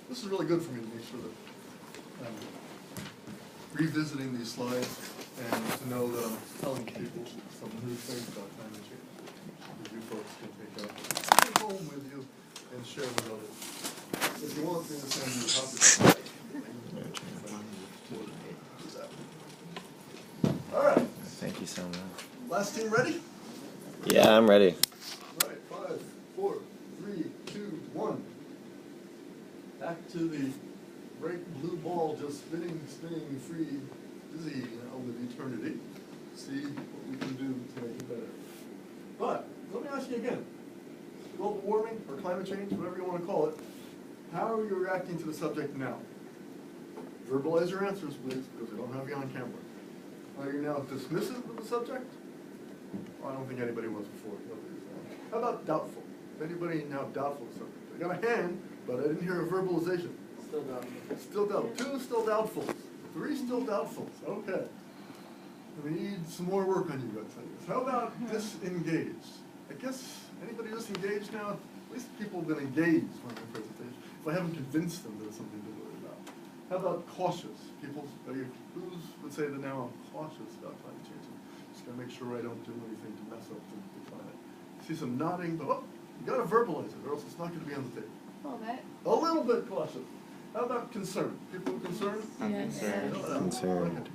this is really good for me to make sure that I'm revisiting these slides and to know that I'm telling people some new things about climate change. That you folks can take home with you and share with others. If you want me to send you a copy. All right. Thank you so much. Last team ready? Yeah, I'm ready. All right, 5, 4, 3, 2, 1. Back to the bright blue ball just spinning free, dizzy now with eternity. See what we can do to make it better. But let me ask you again. Global warming or climate change, whatever you want to call it, how are you reacting to the subject now? Verbalize your answers, please, because we don't have you on camera. Are you now dismissive of the subject? Well, I don't think anybody was before. How about doubtful? Anybody now doubtful of the subject? I got a hand, but I didn't hear a verbalization. Still doubtful. Still doubtful. 2 still doubtful. 3 still doubtful. Okay. We need some more work on you guys. How about disengaged? I guess anybody disengaged now? At least people have been engaged on my presentation. If I haven't convinced them that it's something to worry about. How about cautious? People, who would say that now I'm cautious about climate change? Just gotta make sure I don't do anything to mess up the climate. See some nodding, but oh, you gotta verbalize it, or else it's not gonna be on the table. A little bit. A little bit cautious. How about concern? People concerned? I'm concerned. Concerned.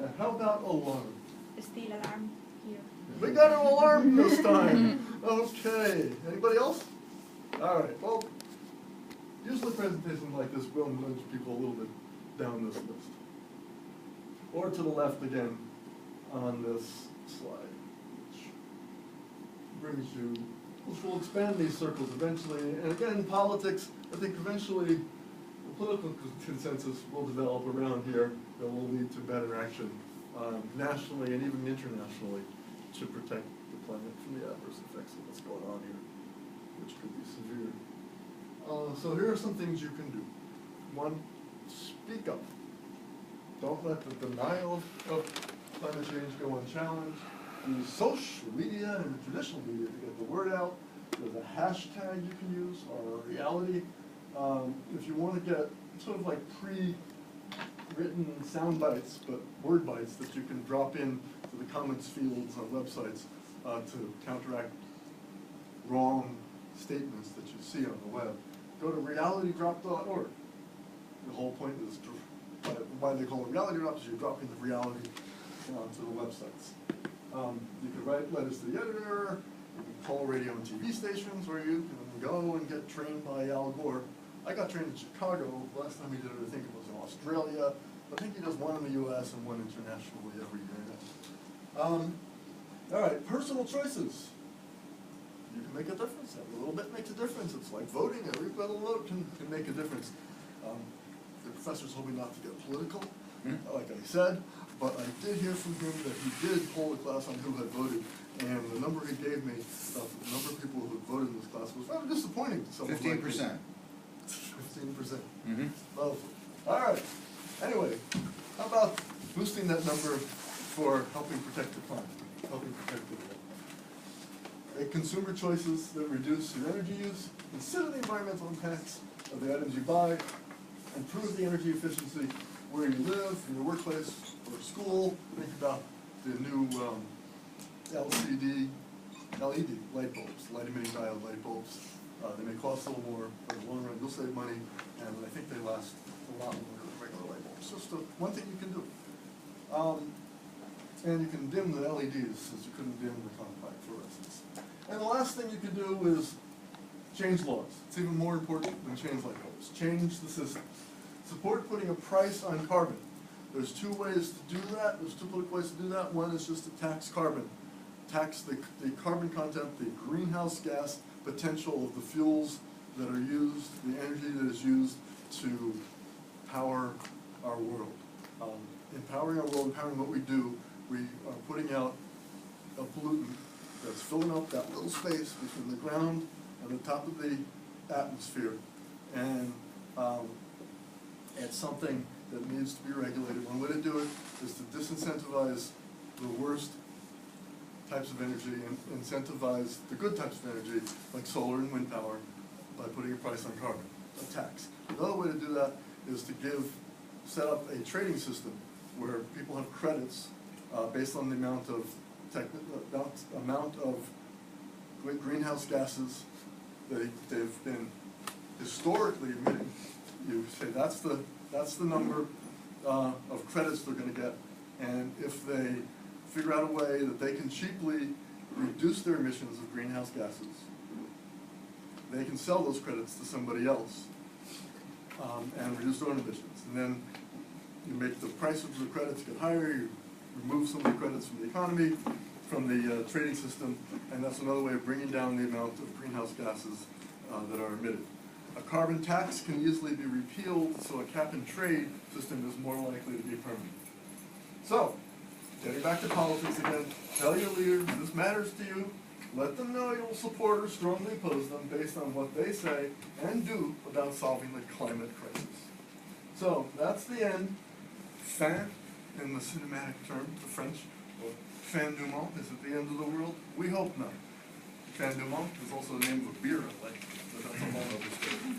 And how about alarm? A steel alarm here. We got an alarm this time. Okay. Anybody else? All right. Well, usually presentations like this will nudge people a little bit down this list. Or to the left again on this slide, which will expand these circles eventually. And again, politics, I think eventually the political consensus will develop around here that will lead to better action nationally and even internationally to protect the planet from the adverse effects of what's going on here, which could be severe. So here are some things you can do. 1, speak up. Don't let the denial of climate change go unchallenged. Use social media and traditional media to get the word out. There's a hashtag you can use, or reality. If you want to get sort of like pre-written sound bites, but word bites that you can drop in to the comments fields on websites to counteract wrong statements that you see on the web, go to realitydrop.org. The whole point is why they call it reality drop is you're dropping the reality onto the websites. You can write letters to the editor, you can call radio and TV stations, or you can go and get trained by Al Gore. I got trained in Chicago. Last time he did it, I think it was in Australia. I think he does one in the US and one internationally every year now. All right, personal choices. You can make a difference. Every little bit makes a difference. It's like voting. Every little vote can make a difference. The professor's hoping not to get political, like I said, but I did hear from him that he did poll the class on who had voted, and the number he gave me, the number of people who had voted in this class was rather disappointing to someone 15%. like me. 15%. Lovely. All right. Anyway, how about boosting that number for helping protect the climate, helping protect the world? Make consumer choices that reduce your energy use, consider the environmental impacts of the items you buy, improve the energy efficiency where you live, in your workplace, or school. Think about the new LED light bulbs, light emitting diode light bulbs. They may cost a little more, but in the long run you'll save money, and I think they last a lot longer than regular light bulbs. Just one thing you can do. And you can dim the LEDs since you couldn't dim the compact fluorescents. And the last thing you can do is change laws. It's even more important than change light bulbs. Change the system. Support putting a price on carbon. There's 2 ways to do that. There's 2 political ways to do that. One is just to tax carbon. Tax the carbon content, the greenhouse gas potential of the fuels that are used, the energy that is used to power our world. Empowering our world, empowering what we do, we are putting out a pollutant that's filling up that little space between the ground and the top of the atmosphere. And it's something that needs to be regulated. One way to do it is to disincentivize the worst types of energy and incentivize the good types of energy, like solar and wind power, by putting a price on carbon, a tax. Another way way to do that is to set up a trading system where people have credits based on the amount of greenhouse gases they've been historically emitting. You say that's the number of credits they're going to get, and if they figure out a way that they can cheaply reduce their emissions of greenhouse gases, they can sell those credits to somebody else and reduce their own emissions. And then you make the price of the credits get higher, you remove some of the credits from the economy, from the trading system, and that's another way of bringing down the amount of greenhouse gases that are emitted. A carbon tax can easily be repealed, so a cap-and-trade system is more likely to be permanent. So, getting back to politics again, tell your leaders this matters to you. Let them know you'll support or strongly oppose them based on what they say and do about solving the climate crisis. So, that's the end. Fin, in the cinematic term, the French, or fin du monde, is it the end of the world? We hope not. Fin du monde is also the name of a beer I like, but that's a long other story.